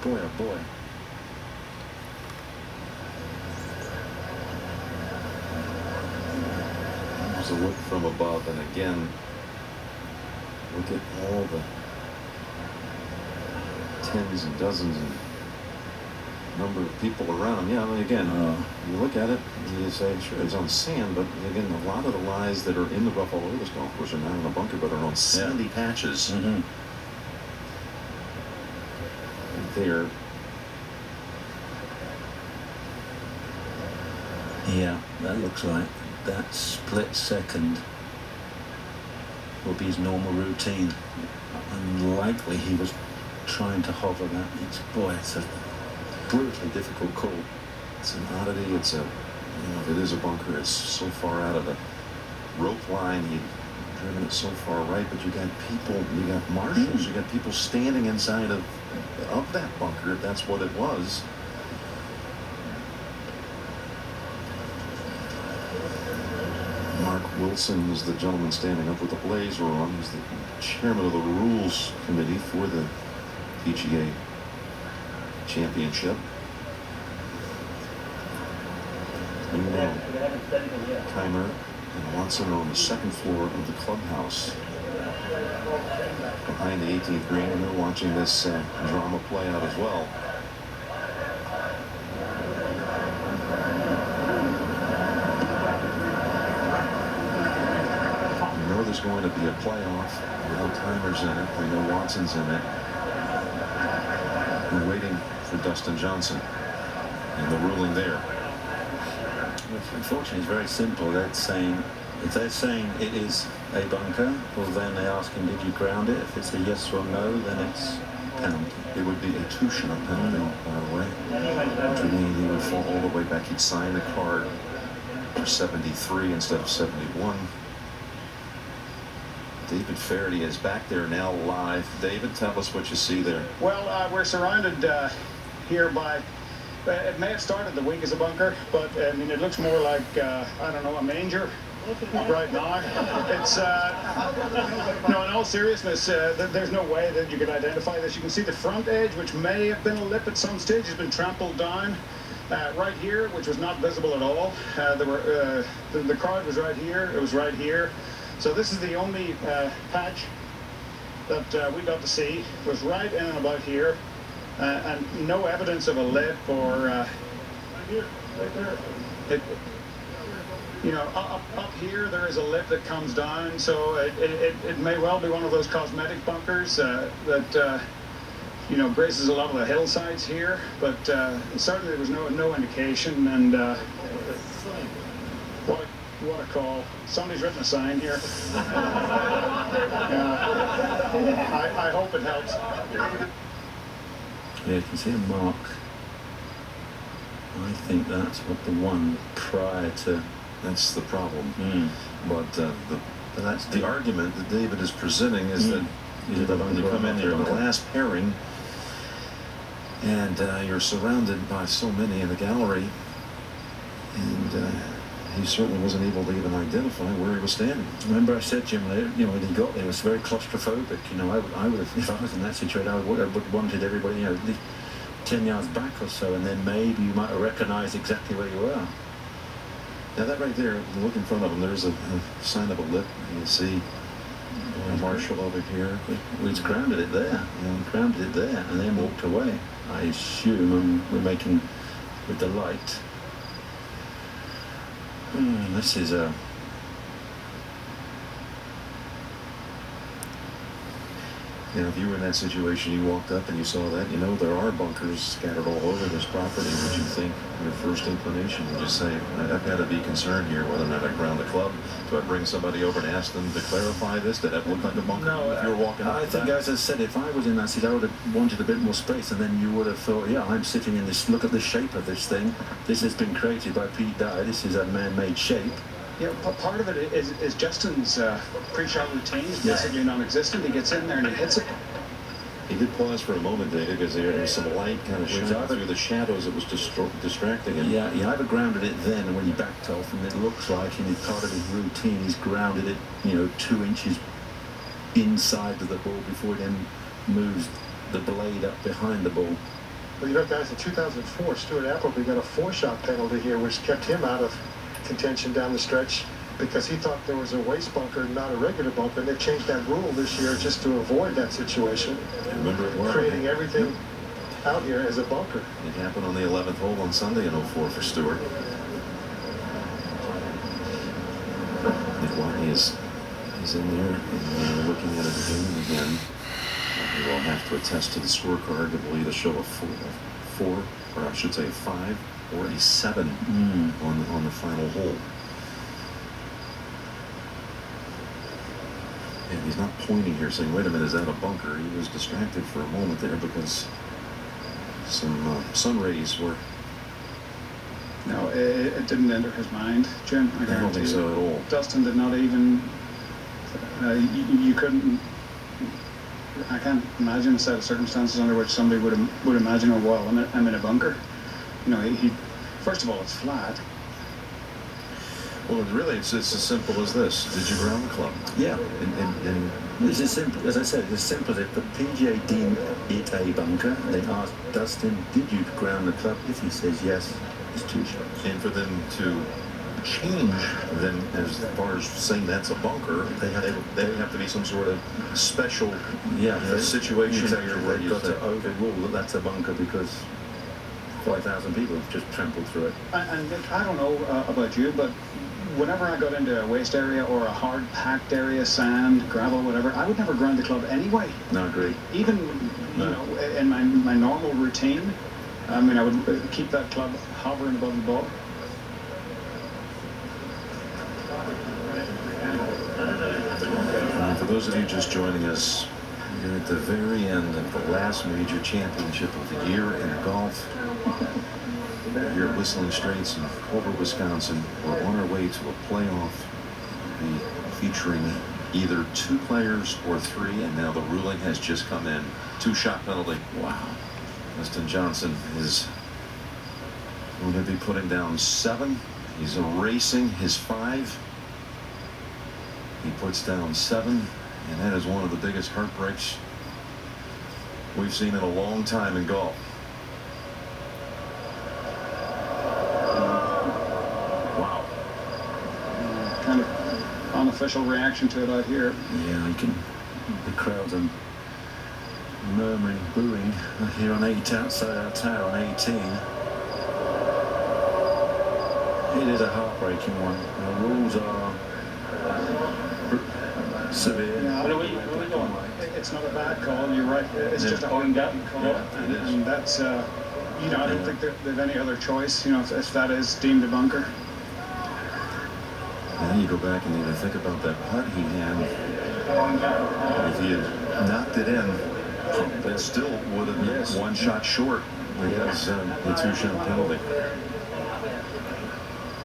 Boy, oh boy. There's a look from above, and again, look at all the tens and dozens and number of people around. Yeah, I mean, again, you look at it, you say, sure, it's on sand, but again, a lot of the lies that are in the rough all over this golf course are not in a bunker, but are on sandy patches. Mm-hmm. There. Yeah, that looks like that split second will be his normal routine. Unlikely he was trying to hover that. It's a brutally difficult call. It's an oddity. It's a, it is a bunker. It's so far out of the rope line. You've driven it so far right, but you got people, you got marshals, you got people standing inside of that bunker, if that's what it was. Mark Wilson is the gentleman standing up with the blazer on. He's the chairman of the rules committee for the PGA Championship. Meanwhile, Kaymer and Watson are on the second floor of the clubhouse behind the 18th green, and they're watching this drama play out as well. We know there's going to be a playoff. We know Kaymer's in it. We know Watson's in it. We're waiting for Dustin Johnson and the ruling there. Unfortunately, it's very simple. If they're saying it is a bunker, well, then they ask him, did you ground it? If it's a yes or no, then it's penalty. It would be a 2-shot penalty, by the way. Which would mean he would fall all the way back. He'd sign the card for 73 instead of 71. David Faraday is back there now live. David, tell us what you see there. Well, we're surrounded here by, it may have started the week as a bunker, but I mean, it looks more like, I don't know, a manger right now. It's, no, in all seriousness, there's no way that you could identify this. You can see the front edge, which may have been a lip at some stage, has been trampled down. Right here, which was not visible at all. The card was right here. It was right here. So this is the only patch that we got to see, was right in and about here, and no evidence of a lip or right here, right there. Up here there is a lip that comes down, so it may well be one of those cosmetic bunkers that graces a lot of the hillsides here, but certainly there was no indication. And what a call. Somebody's written a sign here. I hope it helps. Yeah, you can see a mark. I think that's what the one prior to. That's the problem. But that's the argument that David is presenting is that when you come in here in the last pairing and you're surrounded by so many in the gallery, and he certainly wasn't able to even identify where he was standing. Remember I said, Jim, when he got there, it was very claustrophobic. I would have, if I was in that situation, I would have wanted everybody, at least 10 yards back or so, and then maybe you might have recognized exactly where you were. Now that right there, look in front of him, there's a sign of a lip. You see Marshall over here. We'd grounded it there. Yeah, grounded it there and then walked away. I assume we're making with the light. This is a... Now, if you were in that situation, you walked up and you saw that, there are bunkers scattered all over this property. Would you think, your first inclination, would you say, I've got to be concerned here whether or not I ground the club? Do I bring somebody over and ask them to clarify this? Did that look like a bunker? No, if you were walking up? I think, as I said, if I was in that seat, I would have wanted a bit more space, and then you would have thought, yeah, I'm sitting in this, look at the shape of this thing. This has been created by Pete Dye. This is a man-made shape. Yeah, part of it is Justin's pre-shot routine is basically non-existent. He gets in there and he hits it. He did pause for a moment, David, because there was some light kind of shot through the shadows that was distracting him. Yeah, he either grounded it then when he backed off, and it looks like in part of his routine he's grounded it, 2 inches inside of the ball before he then moves the blade up behind the ball. Well, you know, guys, in 2004, Stuart Appleby got a 4-shot penalty here, which kept him out of contention down the stretch because he thought there was a waste bunker, not a regular bunker. And they changed that rule this year just to avoid that situation, creating everything out here as a bunker. It happened on the 11th hole on Sunday in 04 for Stewart. Whitney is in there and looking at it again. We will have to attest to the scorecard to believe a show of four, or I should say 5 or a 7 on the final hole. And he's not pointing here saying, wait a minute, is that a bunker? He was distracted for a moment there because some sun rays were... No, it didn't enter his mind, Jim. I don't think so at all. Dustin did not even... you couldn't... I can't imagine a set of circumstances under which somebody would imagine, oh, well, I'm in a bunker. You know, he first of all, it's flat. Well, really, it's as simple as this. Did you ground the club? Yeah. And it's as simple, as I said, as simple as if the PGA deemed it a bunker, they asked Dustin, did you ground the club? If he says yes, it's 2 shots. And for them to change then as far as saying that's a bunker, they have to be some sort of special situation where you've got to overrule that that's a bunker because 5,000 people have just trampled through it. And I don't know about you, but whenever I got into a waste area or a hard packed area, sand, gravel, whatever, I would never ground the club anyway. No, I agree. Even you know, in my normal routine, I mean, I would keep that club hovering above the ball. For those of you just joining us, we're at the very end of the last major championship of the year in golf. Here at Whistling Straits in Culver, Wisconsin. We're on our way to a playoff featuring either 2 players or 3, and now the ruling has just come in. 2-shot penalty. Wow. Dustin Johnson is going to be putting down 7. He's erasing his 5. He puts down 7, and that is one of the biggest heartbreaks we've seen in a long time in golf. Wow. Kind of unofficial reaction to it out here. Yeah, the crowds are murmuring, booing here on 8 outside our tower on 18. It is a heartbreaking one. The rules are severe. Yeah, it's not a bad call. You're right. It's just a hard call, and that's you know, I don't think they've any other choice. You know, if that is deemed a bunker. And then you go back and you think about that putt he had. If he had knocked it in, that still would have been 1 shot short because the 2-shot penalty.